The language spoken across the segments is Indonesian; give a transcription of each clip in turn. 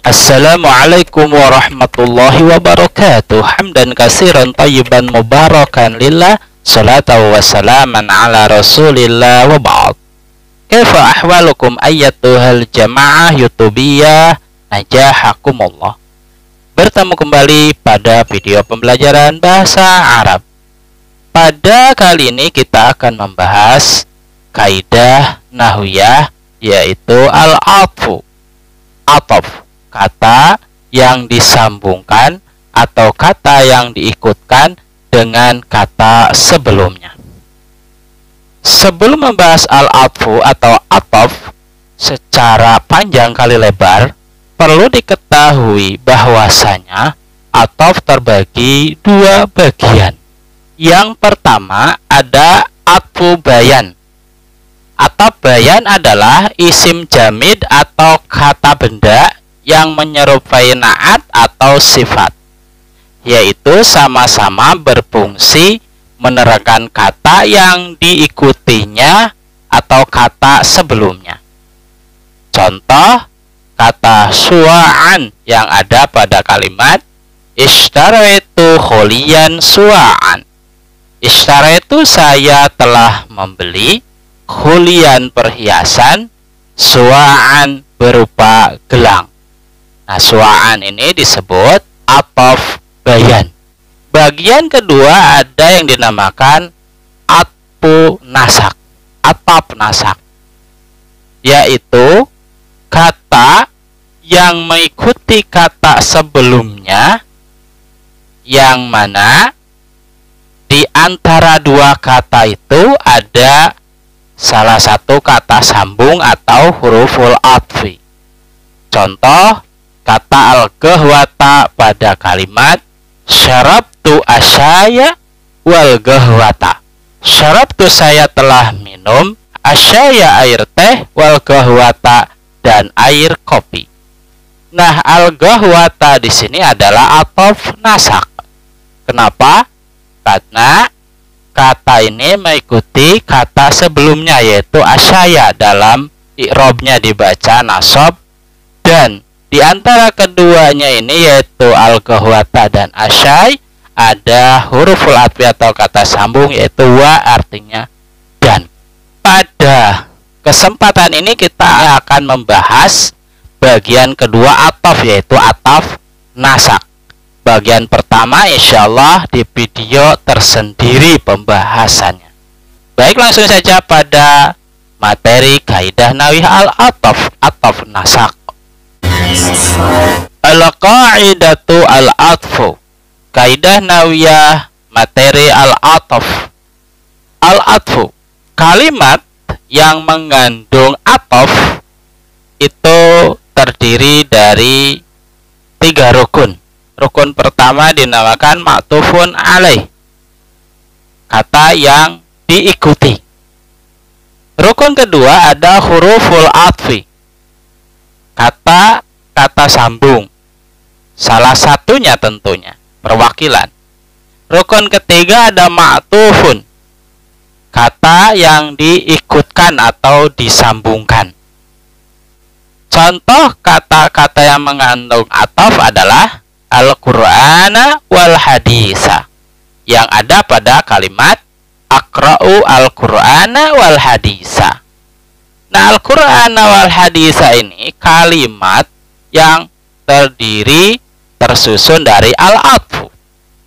Assalamualaikum warahmatullahi wabarakatuh. Hamdan katsiran thayyiban mubarakan lillah, salatan wa salaman ala rasulillah wa ba'd. Kaifa ahwalukum ayyatuhal jamaah yutubiyah, najahakumullah. Bertemu kembali pada video pembelajaran bahasa Arab. Pada kali ini kita akan membahas kaidah nahwiyah, yaitu al-'athfu. Ataf, kata yang disambungkan atau kata yang diikutkan dengan kata sebelumnya. Sebelum membahas al-'athfu atau ataf secara panjang kali lebar, perlu diketahui bahwasanya ataf terbagi dua bagian. Yang pertama ada atfu bayan. Ataf bayan adalah isim jamid atau kata benda yang menyerupai na'at atau sifat, yaitu sama-sama berfungsi menerangkan kata yang diikutinya atau kata sebelumnya. Contoh, kata sua'an yang ada pada kalimat ishtaraitu kholian sua'an. Ishtaraitu, saya telah membeli, kholian perhiasan, sua'an berupa gelang. Nah, sua'an ini disebut ataf bayan. Bagian kedua ada yang dinamakan atfu nasak, ataf nasak, yaitu kata yang mengikuti kata sebelumnya, yang mana di antara dua kata itu ada salah satu kata sambung atau huruful atfi. Contoh, kata al-ghawata pada kalimat syarabtu asyaya wal ghawata. Syarabtu, saya telah minum, asyaya air teh, wal ghawata dan air kopi. Nah, al-ghawata di sini adalah ataf nasak. Kenapa? Karena kata ini mengikuti kata sebelumnya, yaitu asyaya. Dalam i'rabnya dibaca nasab, dan di antara keduanya ini, yaitu al-ghawata dan asyai, ada huruful atfi atau kata sambung, yaitu wa, artinya dan. Pada kesempatan ini kita akan membahas bagian kedua ataf, yaitu ataf nasak. Bagian pertama insyaallah di video tersendiri pembahasannya. Baik, langsung saja pada materi kaidah nahwiyah al-ataf, ataf nasak. Al-qa'idatu al-'athfu, kaidah nahwiyah materi al-'athf. Al-'athfu, kalimat yang mengandung ataf itu terdiri dari 3 rukun. Rukun pertama dinamakan ma'tufun alaih, kata yang diikuti. Rukun kedua ada huruful atfi, kata sambung, salah satunya tentunya perwakilan. Rukun ketiga ada ma'tufun, kata yang diikutkan atau disambungkan. Contoh kata-kata yang mengandung ataf adalah al-Qur'ana wal hadisa, yang ada pada kalimat aqra'u al-Qur'ana wal hadisa. Nah, al-Qur'ana wal hadisa ini kalimat yang tersusun dari al-'athfu,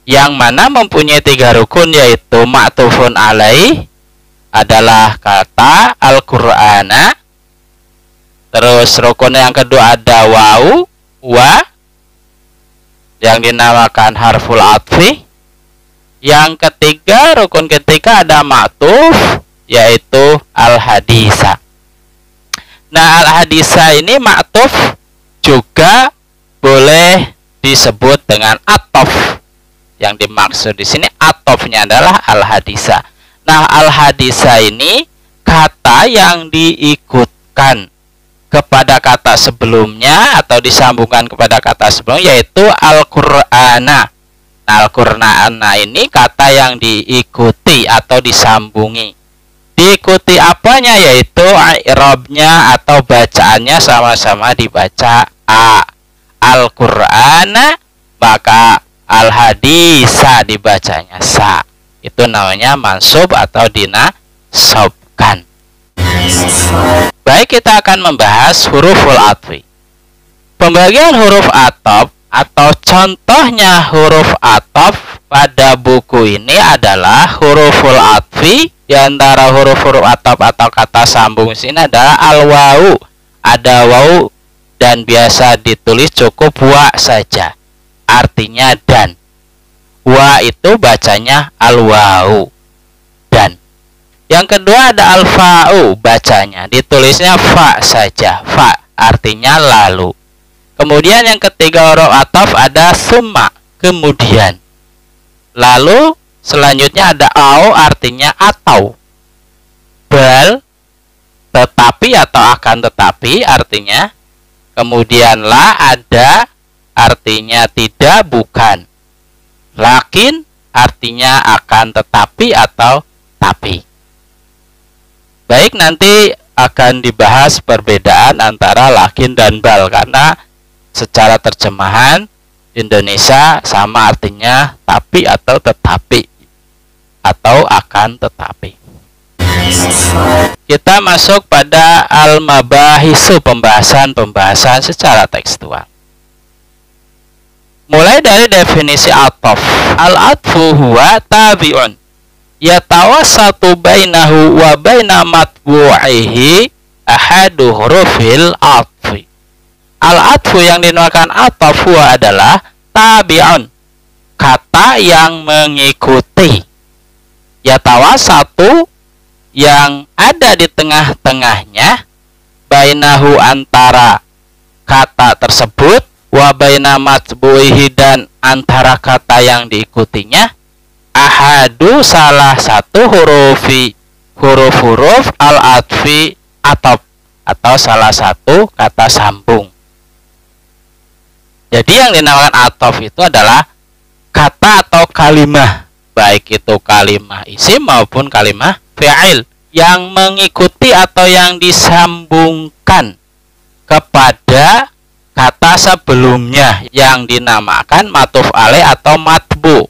yang mana mempunyai 3 rukun, yaitu ma'tufun alaih adalah kata al-Qur'ana. Terus rukun yang kedua ada wawu, wa, yang dinamakan harful atfi. Yang ketiga, rukun ketiga ada ma'tuf, yaitu al-hadisa. Nah, al-hadisa ini ma'tuf juga boleh disebut dengan ataf. Yang dimaksud di sini atofnya adalah al-hadisa. Nah, al-hadisa ini kata yang diikutkan kepada kata sebelumnya atau disambungkan kepada kata sebelumnya, yaitu al-Qur'ana. Nah, al-Qur'ana ini kata yang diikuti atau disambungi. Diikuti apanya? Yaitu i'rabnya atau bacaannya sama-sama dibaca a. Al-Qur'ana, maka al-hadisa dibacanya sa. Itu namanya mansub atau dinasobkan. Baik, kita akan membahas huruful atfi. Pembagian huruf ataf atau contohnya huruf ataf pada buku ini adalah huruful atfi. Di antara huruf-huruf ataf atau kata sambung sini adalah al-wawu. Ada wawu dan biasa ditulis cukup wa saja. Artinya dan. Wa itu bacanya al-wawu. Dan. Yang kedua ada al-fa'u, bacanya ditulisnya fa saja. Fa artinya lalu. Kemudian yang ketiga huruf ataf ada summa, kemudian. Lalu selanjutnya ada au, artinya atau. Bal, tetapi atau akan tetapi, artinya. Kemudian la, ada, artinya tidak, bukan. Lakin, artinya akan tetapi atau tapi. Baik, nanti akan dibahas perbedaan antara lakin dan bal, karena secara terjemahan Indonesia sama artinya tapi atau tetapi atau akan tetapi. Kita masuk pada al-mabahisu, pembahasan secara tekstual. Mulai dari definisi ataf. Al-atfu huwa tabi'un yatawassatu bainahu wa baina matbu'ihi ahadu hurufil atfi. Al-atfu yang dinamakan ataf huwa adalah tabi'un, kata yang mengikuti. Yatawassatu, yang ada di tengah-tengahnya, bainahu, antara kata tersebut, wa baina matbu'ihi, dan antara kata yang diikutinya, ahadu, salah satu huruf-huruf al-atfi ataf, atau salah satu kata sambung. Jadi yang dinamakan ataf itu adalah kata atau kalimah, baik itu kalimah isim maupun kalimah fi'il, yang mengikuti atau yang disambungkan kepada kata sebelumnya yang dinamakan matuf alaih atau matbu,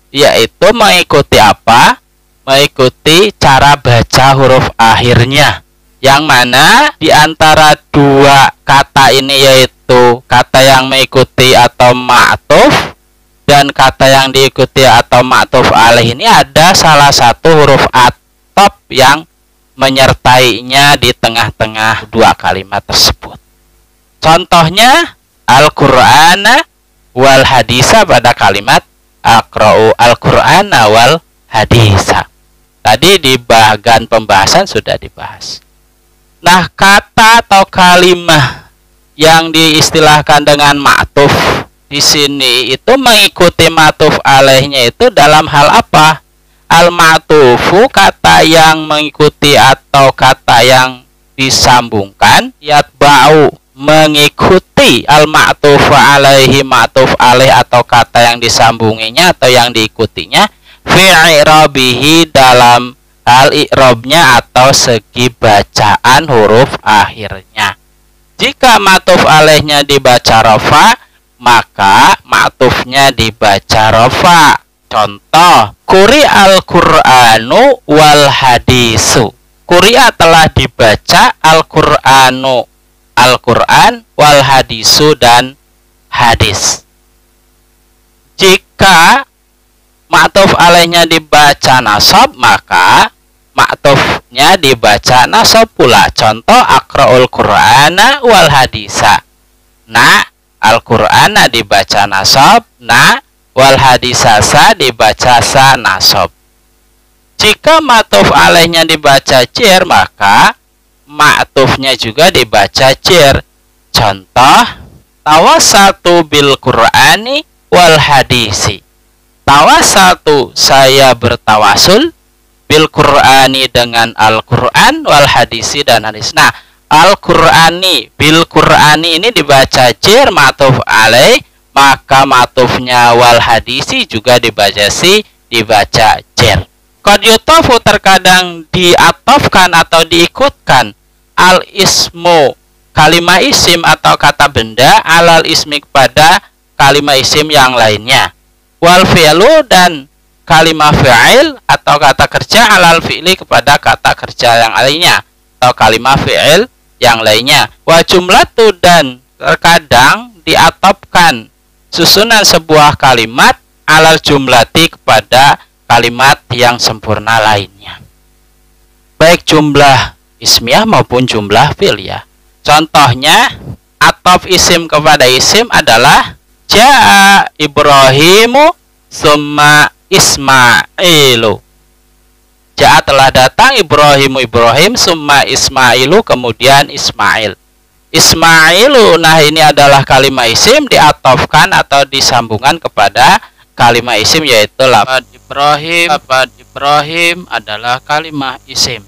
yaitu mengikuti apa? Mengikuti cara baca huruf akhirnya, yang mana di antara dua kata ini yaitu kata yang mengikuti atau ma'tuf dan kata yang diikuti atau ma'tuf alaih ini ada salah satu huruf ataf yang menyertainya di tengah-tengah dua kalimat tersebut. Contohnya Al-Qur'ana wal hadisa pada kalimat aqra'u Al-Qur'ana wal hadisa. Tadi di bagian pembahasan sudah dibahas. Nah, kata atau kalimah yang diistilahkan dengan ma'tuf di sini itu mengikuti ma'tuf alaihnya itu dalam hal apa? Al-ma'tufu, kata yang mengikuti atau kata yang disambungkan, yatba'u, mengikuti al-ma'tuf alaihi, ma'tuf alaih atau kata yang disambunginya atau yang diikutinya, fi'irabihi, dalam hal i'rabnya atau segi bacaan huruf akhirnya. Jika ma'tuf alaihnya dibaca rafa, maka ma'tufnya dibaca rafa. Contoh, Quri al-Qur'anu wal hadisu. Quri'a telah dibaca al-Qur'anu, Al-Qur'an, wal hadisu, dan hadis. Jika ma'tuf alaihnya dibaca nasab, maka ma'tufnya dibaca nasab pula. Contoh, aqra'ul Qur'ana wal hadisa. Nah, Al-Qur'ana dibaca nasab, nah, wal hadisasa dibaca sa nasab. Jika ma'tuf alaihnya dibaca jer, maka ma'tufnya juga dibaca jer. Contoh, tawassatu bil Qur'ani wal hadisi. Tawassatu, saya bertawasul, bil Qur'ani, dengan Al-Qur'an, wal hadisi, dan hadis. Nah, Al-Qur'ani, bil Qur'ani ini dibaca jer, ma'tuf alaih, maka ma'tufnya wal hadisi juga dibaca jer. Qad yutafu, terkadang diatofkan atau diikutkan al-ismu, kalimah isim atau kata benda alal ismi kepada kalimah isim yang lainnya. Wal fi'lu dan kalimah fi'il atau kata kerja alal fi'li kepada kata kerja yang lainnya atau kalimah fi'il yang lainnya. Wa jumlatu dan terkadang diatopkan susunan sebuah kalimat alal jumlati kepada kalimat yang sempurna lainnya. Baik jumlah ismiyah maupun jumlah fi'liyah. Contohnya, atop isim kepada isim adalah Ja'a Ibrahimu summa Ismailu. Ja'a telah datang Ibrahimu Ibrahim summa Ismailu kemudian Ismail. Ismailu, nah ini adalah kalimah isim diatofkan atau disambungkan kepada kalimah isim yaitu lafaz Ibrahim. Lafaz Ibrahim adalah kalimah isim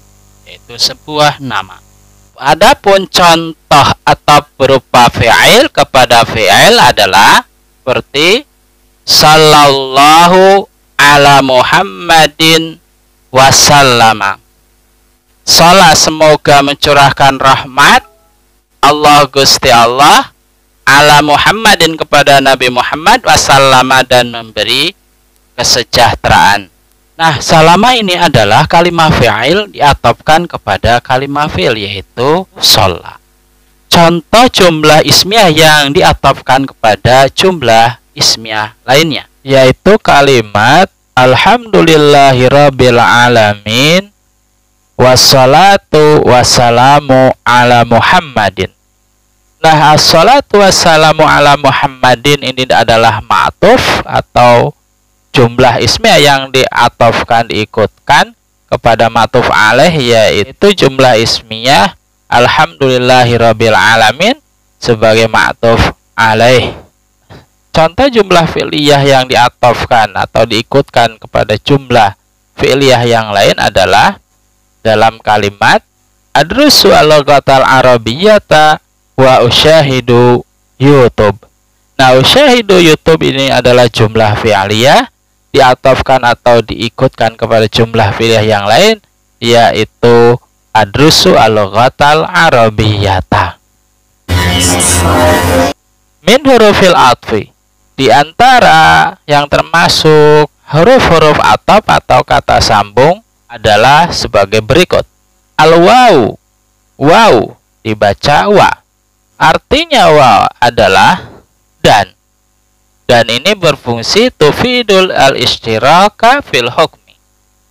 yaitu sebuah nama. Adapun contoh atau berupa fi'il kepada fi'il adalah seperti sallallahu ala Muhammadin wasallama. Salat semoga mencurahkan rahmat Allah Gusti Allah ala Muhammadin kepada Nabi Muhammad wasallama dan memberi kesejahteraan. Nah, salama ini adalah kalimah fi'il diatofkan kepada kalimah fi'il yaitu sholat. Contoh jumlah ismiyah yang diatofkan kepada jumlah ismiyah lainnya yaitu kalimat alhamdulillahirabbil alamin wassalatu wassalamu ala Muhammadin. Nah, assalatu wassalamu ala Muhammadin ini adalah ma'tuf atau jumlah ismiyah yang diatofkan diikutkan kepada ma'tuf alaih yaitu jumlah ismiyah alhamdulillahirabbil alamin sebagai ma'tuf alaih. Contoh jumlah fi'liyah yang diatofkan atau diikutkan kepada jumlah fi'liyah yang lain adalah dalam kalimat adrusu al-lughatal arabiyyata wa usyahidu YouTube. Nah, usyahidu YouTube ini adalah jumlah fi'liyah diatofkan atau diikutkan kepada jumlah fi'liyah yang lain yaitu adrusu al-lughatal arabiyyata. Min hurufil atfi, di antara yang termasuk huruf-huruf ataf atau kata sambung adalah sebagai berikut. Al-waw, waw dibaca wa. Artinya wa adalah dan. Dan ini berfungsi tufidul al-istiraka fil hukmi.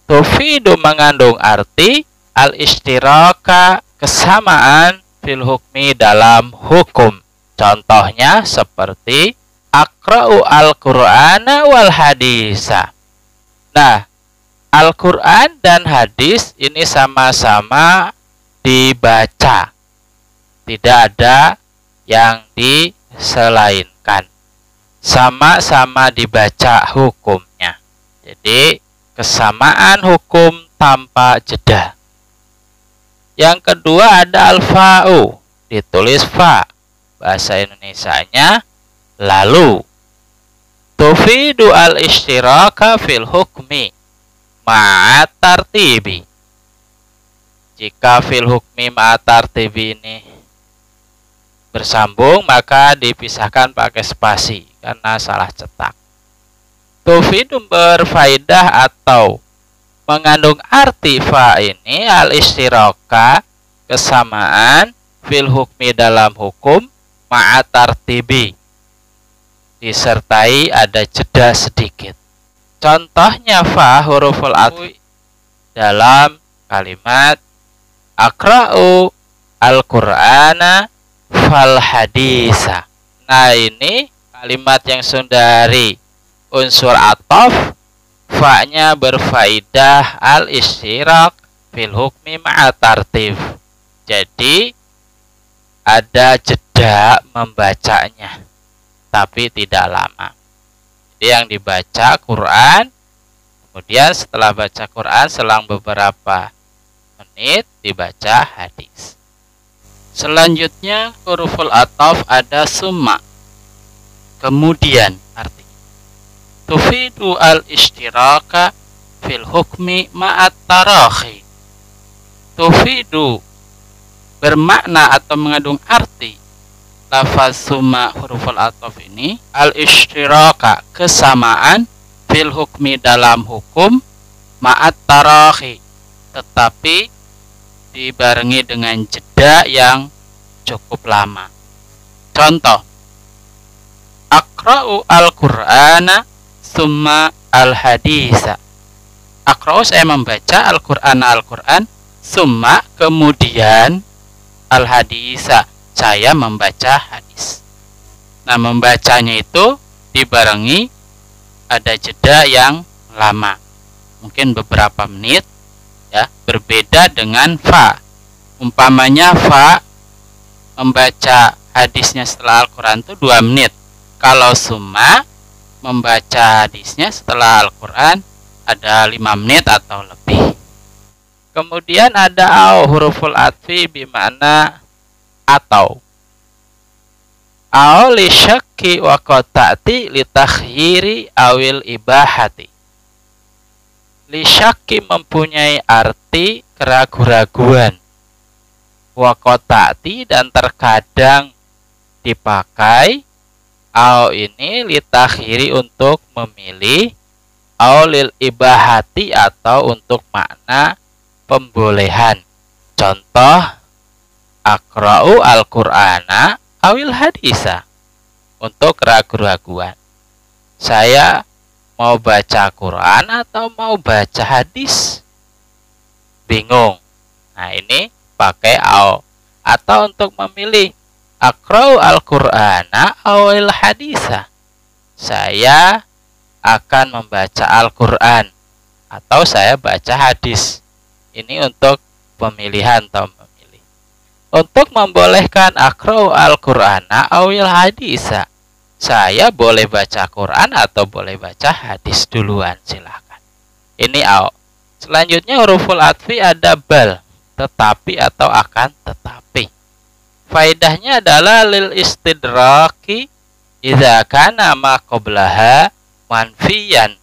Tufidu mengandung arti al-istiraka kesamaan fil hukmi dalam hukum. Contohnya seperti aqra'u al-Qur'ana wal hadisa. Nah, Al-Qur'an dan hadis ini sama-sama dibaca. Tidak ada yang diselainkan. Sama-sama dibaca hukumnya. Jadi kesamaan hukum tanpa jeda. Yang kedua ada al-fa'u, ditulis fa. Bahasa Indonesianya lalu. Tufidu al-istiraka fil hukmi ma'at tartibi. Jika fil hukmi ma'at tartibi ini bersambung maka dipisahkan pakai spasi karena salah cetak. Tufidu berfaidah atau mengandung arti fa ini al-istiraka kesamaan fil hukmi dalam hukum ma'at tartibi disertai ada jeda sedikit. Contohnya fa huruful atfi dalam kalimat aqra'u al-Qur'ana fal hadisa. Nah, ini kalimat yang dari unsur ataf, fa-nya berfaidah al-istirak fil hukmi ma'a tartib. Jadi ada jeda membacanya, tapi tidak lama. Jadi yang dibaca Quran, kemudian setelah baca Quran selang beberapa menit dibaca hadis. Selanjutnya huruful ataf ada summa. Kemudian artinya tufidu al-istiraka fil hukmi ma'at tarakhi. Tufidu bermakna atau mengandung arti lafaz summa huruful ataf ini al-ishtiraka, kesamaan, fil hukmi, dalam hukum, ma'at tarahi, tetapi dibarengi dengan jeda yang cukup lama. Contoh, akra'u al-Qur'ana summa al-hadisa. Akra'u, saya membaca, Al-Qur'an, summa, kemudian, al-hadisa, saya membaca hadis. Nah, membacanya itu dibarengi ada jeda yang lama, mungkin beberapa menit, ya, berbeda dengan fa. Umpamanya fa membaca hadisnya setelah Al-Quran itu 2 menit. Kalau summa membaca hadisnya setelah Al-Quran ada 5 menit atau lebih. Kemudian ada au, huruful atfi bimana atau. Au li syakki wa qata'ti li takhyiri awil ibahati. Li syakki mempunyai arti keraguan-raguan. Wa qata'ti, dan terkadang dipakai au ini li takhyiri untuk memilih, au lil ibahati atau untuk makna pembolehan. Contoh, akra'u al-Qur'ana awil hadisa, untuk ragu-raguan. Saya mau baca Quran atau mau baca hadis? Bingung. Nah, ini pakai au. Atau untuk memilih, akra'u al-Qur'ana awil hadisa, saya akan membaca Al-Quran atau saya baca hadis. Ini untuk pemilihan atau memilih. Untuk membolehkan akra'u al-Qur'ana awil hadisa, saya boleh baca Quran atau boleh baca hadis duluan, silahkan. Ini au. Selanjutnya huruful atfi ada bal, tetapi atau akan tetapi. Faedahnya adalah lil istidraki idza kana ma qablaha manfiyan,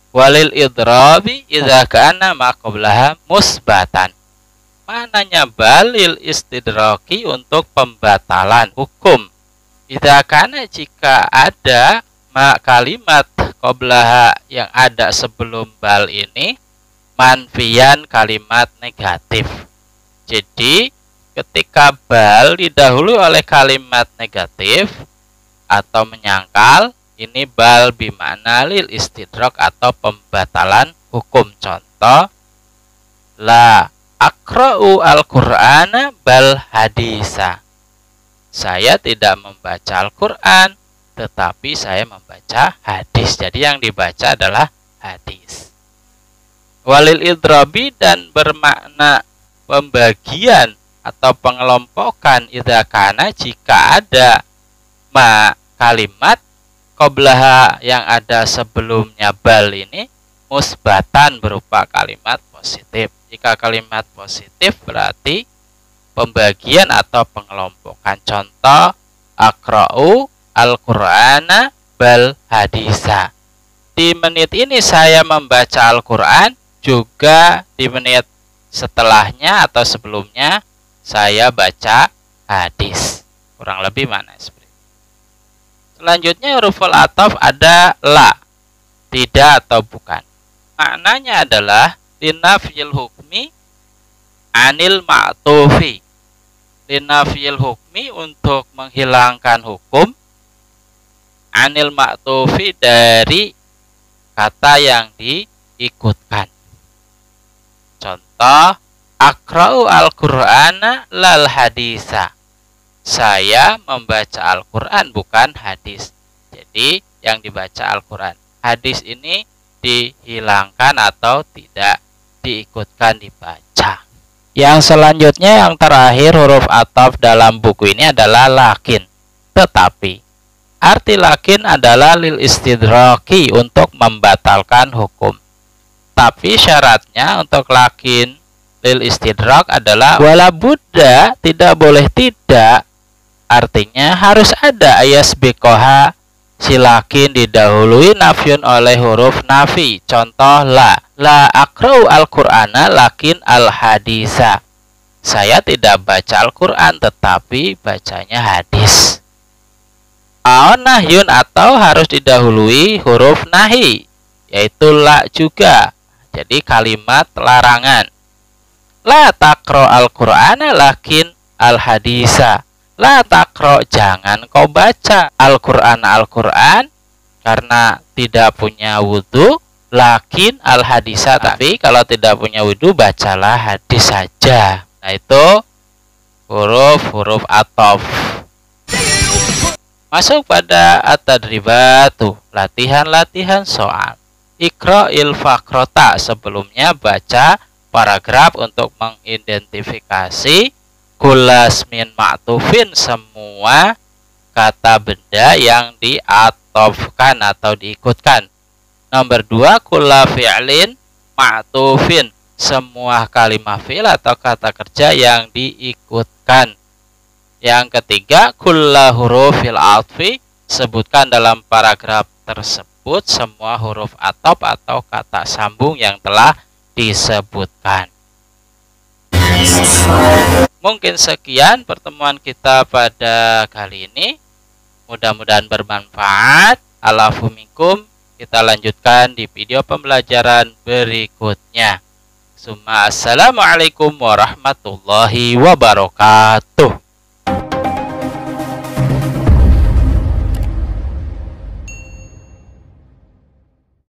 walil idrabi idza kana ma qablaha musbatan. Mananya balil istidraki untuk pembatalan hukum. Idza kana, jika ada ma kalimat qablaha yang ada sebelum bal ini manfiyan, kalimat negatif. Jadi ketika bal didahului oleh kalimat negatif atau menyangkal, ini bal bimana lil istidrak atau pembatalan hukum. Contoh, la akra'u al-Qur'ana bal hadisa, saya tidak membaca Al-Quran, tetapi saya membaca hadis. Jadi yang dibaca adalah hadis. Walil idrabi, dan bermakna pembagian atau pengelompokan, idza kana, jika ada ma kalimat qablaha yang ada sebelumnya bal ini musbatan, berupa kalimat positif. Jika kalimat positif berarti pembagian atau pengelompokan. Contoh, akra'u al-Qur'ana bal hadisa, di menit ini saya membaca Al-Quran, juga di menit setelahnya atau sebelumnya saya baca hadis. Kurang lebih mana seperti itu. Selanjutnya huruful ataf ada la, tidak atau bukan. Maknanya adalah linafyil hukmi anil ma'tufi. Linafyil hukmi, untuk menghilangkan hukum, anil ma'tufi, dari kata yang diikutkan. Contoh, akra'u al-Qur'ana lal hadisa, saya membaca Al-Quran bukan hadis. Jadi yang dibaca Al-Quran, hadis ini dihilangkan atau tidak diikutkan dibaca. Yang selanjutnya, yang terakhir, huruf ataf dalam buku ini adalah lakin. Tetapi arti lakin adalah lil istidraki, untuk membatalkan hukum. Tapi syaratnya untuk lakin lil istidrak adalah wala budda, tidak boleh tidak. Artinya harus ada ayas bekoha, si lakin didahului nafyun oleh huruf nafi. Contoh, la akra'u al-Qur'ana lakin al-hadisa, Saya tidak baca Al-Quran, tetapi bacanya hadis. Nahyun atau harus didahului huruf nahi, yaitu la juga. Jadi kalimat larangan. La taqra al-Qur'ana lakin al-hadisa. La taqra, jangan kau baca Al-Quran karena tidak punya wudhu. Lakin al-hadisa, tapi kalau tidak punya wudhu bacalah hadis saja. Nah itu huruf-huruf ataf. Masuk pada at-tadribatu, latihan-latihan soal. Iqra'il faqrata, sebelumnya baca paragraf untuk mengidentifikasi kulasmin ma'tufin, semua kata benda yang diatofkan atau diikutkan. Nomor 2, kulla fi'lin ma'tufin, semua kalimat fi'il atau kata kerja yang diikutkan. Yang ketiga, kulla hurufil atfi, sebutkan dalam paragraf tersebut semua huruf atop atau kata sambung yang telah disebutkan. Mungkin sekian pertemuan kita pada kali ini. Mudah-mudahan bermanfaat. Alafu minkum. Kita lanjutkan di video pembelajaran berikutnya. Assalamualaikum warahmatullahi wabarakatuh.